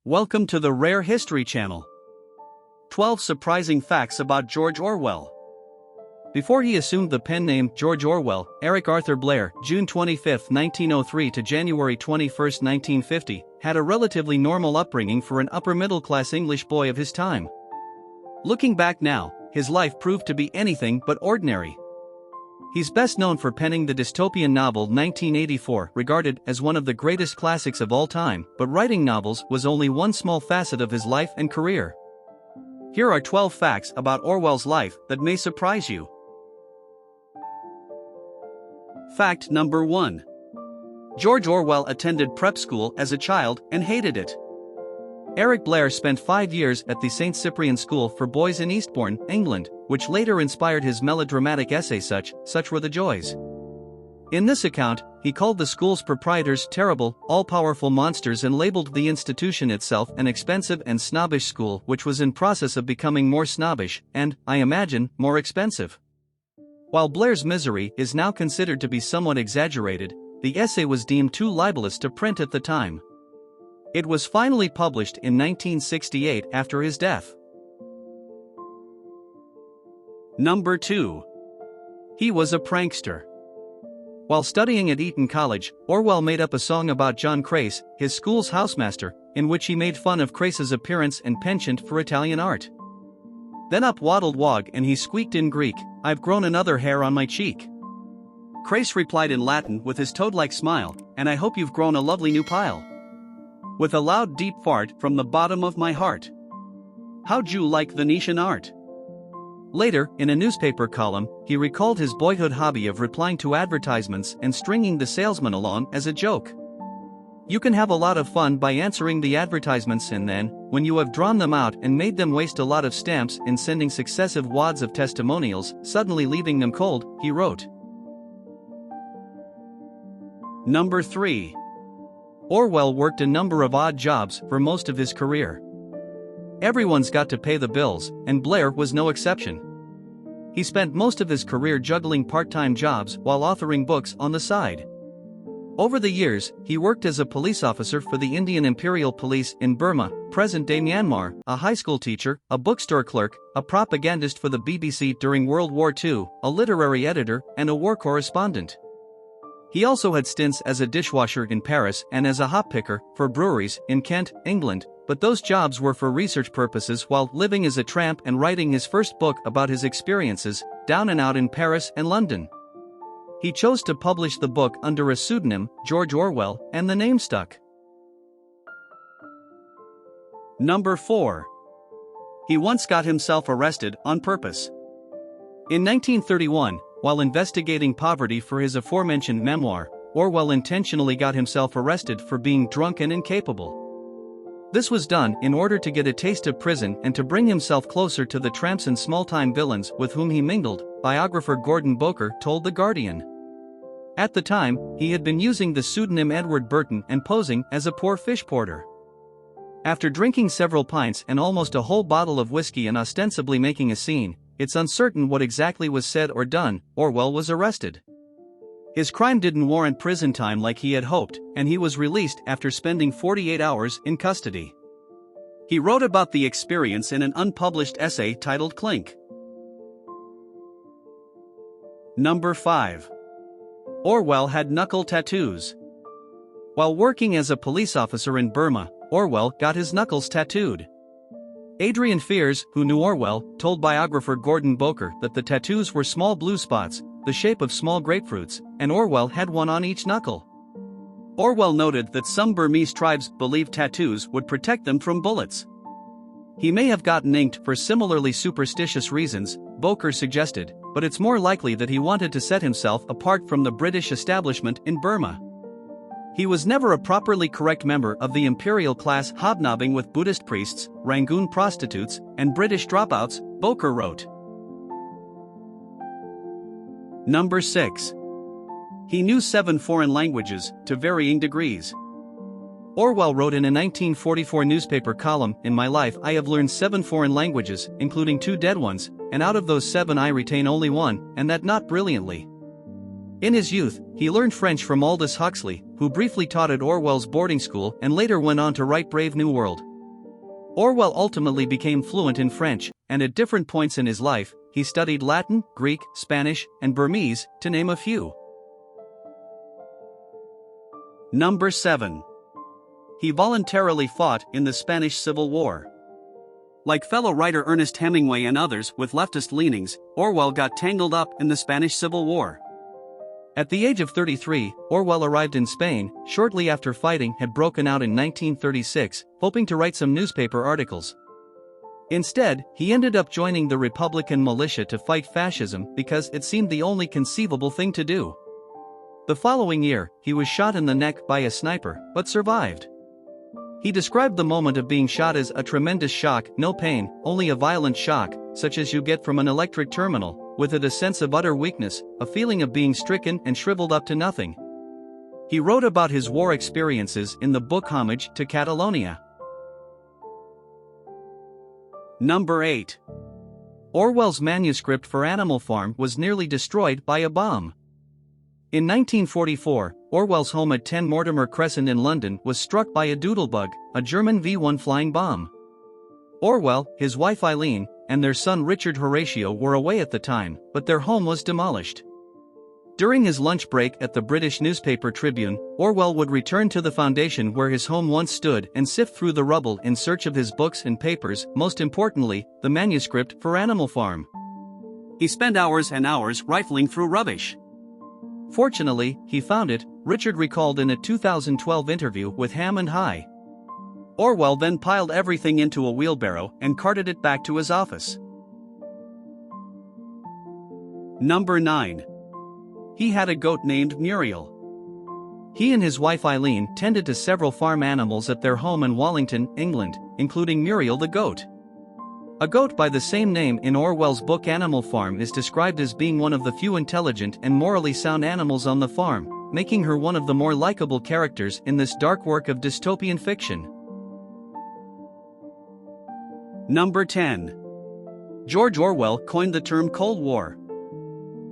Welcome to the Rare History Channel. 12 Surprising Facts About George Orwell. Before he assumed the pen name George Orwell, Eric Arthur Blair, June 25, 1903 to January 21, 1950, had a relatively normal upbringing for an upper-middle-class English boy of his time. Looking back now, his life proved to be anything but ordinary. He's best known for penning the dystopian novel 1984, regarded as one of the greatest classics of all time, but writing novels was only one small facet of his life and career. Here are 12 facts about Orwell's life that may surprise you. Fact number 1. George Orwell attended prep school as a child and hated it. Eric Blair spent 5 years at the St. Cyprian School for Boys in Eastbourne, England, which later inspired his melodramatic essay Such Were the Joys. In this account, he called the school's proprietors terrible, all-powerful monsters and labeled the institution itself an expensive and snobbish school which was in process of becoming more snobbish and, I imagine, more expensive. While Blair's misery is now considered to be somewhat exaggerated, the essay was deemed too libelous to print at the time. It was finally published in 1968 after his death. Number 2. He was a prankster. While studying at Eton College, Orwell made up a song about John Crace, his school's housemaster, in which he made fun of Crace's appearance and penchant for Italian art. Then up waddled Wog and he squeaked in Greek, "I've grown another hair on my cheek." Crace replied in Latin with his toad-like smile, "And I hope you've grown a lovely new pile. With a loud deep fart from the bottom of my heart. How'd you like Venetian art?" Later, in a newspaper column, he recalled his boyhood hobby of replying to advertisements and stringing the salesman along as a joke. You can have a lot of fun by answering the advertisements and then, when you have drawn them out and made them waste a lot of stamps in sending successive wads of testimonials, suddenly leaving them cold, he wrote. Number 3. Orwell worked a number of odd jobs for most of his career. Everyone's got to pay the bills, and Blair was no exception. He spent most of his career juggling part-time jobs while authoring books on the side. Over the years, he worked as a police officer for the Indian Imperial Police in Burma, present-day Myanmar, a high school teacher, a bookstore clerk, a propagandist for the BBC during World War II, a literary editor, and a war correspondent. He also had stints as a dishwasher in Paris and as a hop picker for breweries in Kent, England, but those jobs were for research purposes while living as a tramp and writing his first book about his experiences, Down and Out in Paris and London. He chose to publish the book under a pseudonym, George Orwell, and the name stuck. Number 4. He once got himself arrested on purpose. In 1931, while investigating poverty for his aforementioned memoir, Orwell intentionally got himself arrested for being drunk and incapable. This was done in order to get a taste of prison and to bring himself closer to the tramps and small-time villains with whom he mingled, biographer Gordon Boker told The Guardian. At the time, he had been using the pseudonym Edward Burton and posing as a poor fish porter. After drinking several pints and almost a whole bottle of whiskey and ostensibly making a scene, it's uncertain what exactly was said or done, Orwell was arrested. His crime didn't warrant prison time like he had hoped, and he was released after spending 48 hours in custody. He wrote about the experience in an unpublished essay titled Clink. Number 5. Orwell had knuckle tattoos. While working as a police officer in Burma, Orwell got his knuckles tattooed. Adrian Fears, who knew Orwell, told biographer Gordon Boker that the tattoos were small blue spots, the shape of small grapefruits, and Orwell had one on each knuckle. Orwell noted that some Burmese tribes believed tattoos would protect them from bullets. He may have gotten inked for similarly superstitious reasons, Boker suggested, but it's more likely that he wanted to set himself apart from the British establishment in Burma. He was never a properly correct member of the imperial class, hobnobbing with Buddhist priests, Rangoon prostitutes, and British dropouts, Boker wrote. Number 6. He knew 7 foreign languages, to varying degrees. Orwell wrote in a 1944 newspaper column, "In my life I have learned 7 foreign languages, including 2 dead ones, and out of those 7 I retain only 1, and that not brilliantly." In his youth, he learned French from Aldous Huxley, who briefly taught at Orwell's boarding school and later went on to write Brave New World, Orwell ultimately became fluent in French, and at different points in his life, he studied Latin, Greek, Spanish, and Burmese, to name a few. Number 7. He voluntarily fought in the Spanish Civil War. Like fellow writer Ernest Hemingway and others with leftist leanings, Orwell got tangled up in the Spanish Civil War. At the age of 33, Orwell arrived in Spain, shortly after fighting had broken out in 1936, hoping to write some newspaper articles. Instead, he ended up joining the Republican militia to fight fascism because it seemed the only conceivable thing to do. The following year, he was shot in the neck by a sniper, but survived. He described the moment of being shot as a tremendous shock, no pain, only a violent shock, such as you get from an electric terminal, with it a sense of utter weakness, a feeling of being stricken and shriveled up to nothing. He wrote about his war experiences in the book Homage to Catalonia. Number 8. Orwell's manuscript for Animal Farm was nearly destroyed by a bomb. In 1944, Orwell's home at 10 Mortimer Crescent in London was struck by a doodlebug, a German V-1 flying bomb. Orwell, his wife Eileen, and their son Richard Horatio were away at the time, but their home was demolished. During his lunch break at the British newspaper Tribune, Orwell would return to the foundation where his home once stood and sift through the rubble in search of his books and papers, most importantly, the manuscript for Animal Farm. He spent hours and hours rifling through rubbish. Fortunately, he found it, Richard recalled in a 2012 interview with Ham and High. Orwell then piled everything into a wheelbarrow and carted it back to his office. Number 9. He had a goat named Muriel. He and his wife Eileen tended to several farm animals at their home in Wallington, England, including Muriel the goat. A goat by the same name in Orwell's book Animal Farm is described as being one of the few intelligent and morally sound animals on the farm, making her one of the more likable characters in this dark work of dystopian fiction. Number 10. George Orwell coined the term Cold War.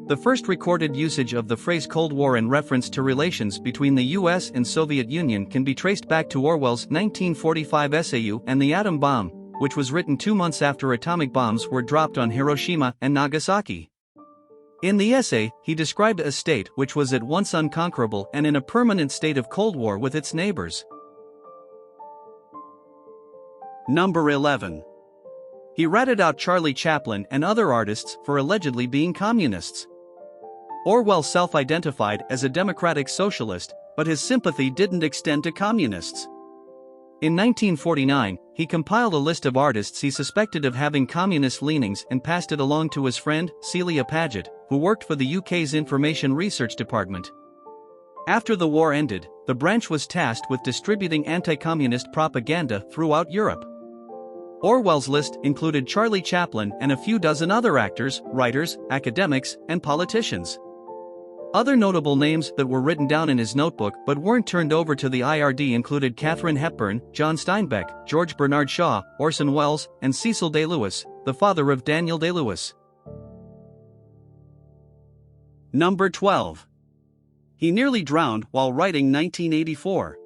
The first recorded usage of the phrase Cold War in reference to relations between the US and Soviet Union can be traced back to Orwell's 1945 essay and the Atom Bomb, which was written 2 months after atomic bombs were dropped on Hiroshima and Nagasaki. In the essay, he described a state which was at once unconquerable and in a permanent state of Cold War with its neighbors. Number 11. He ratted out Charlie Chaplin and other artists for allegedly being communists. Orwell self-identified as a democratic socialist, but his sympathy didn't extend to communists. In 1949, he compiled a list of artists he suspected of having communist leanings and passed it along to his friend, Celia Paget, who worked for the UK's Information Research Department. After the war ended, the branch was tasked with distributing anti-communist propaganda throughout Europe. Orwell's list included Charlie Chaplin and a few dozen other actors, writers, academics, and politicians. Other notable names that were written down in his notebook but weren't turned over to the IRD included Katharine Hepburn, John Steinbeck, George Bernard Shaw, Orson Welles, and Cecil Day-Lewis, the father of Daniel Day-Lewis. Number 12. He nearly drowned while writing 1984.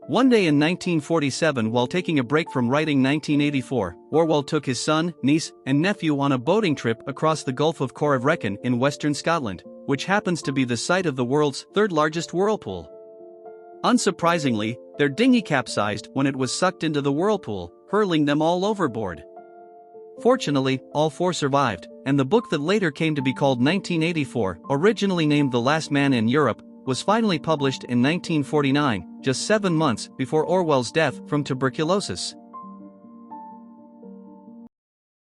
One day in 1947, while taking a break from writing 1984, Orwell took his son, niece, and nephew on a boating trip across the Gulf of Corryvreckan in western Scotland, which happens to be the site of the world's third-largest whirlpool. Unsurprisingly, their dinghy capsized when it was sucked into the whirlpool, hurling them all overboard. Fortunately, all 4 survived, and the book that later came to be called 1984, originally named The Last Man in Europe, was finally published in 1949, just 7 months before Orwell's death from tuberculosis.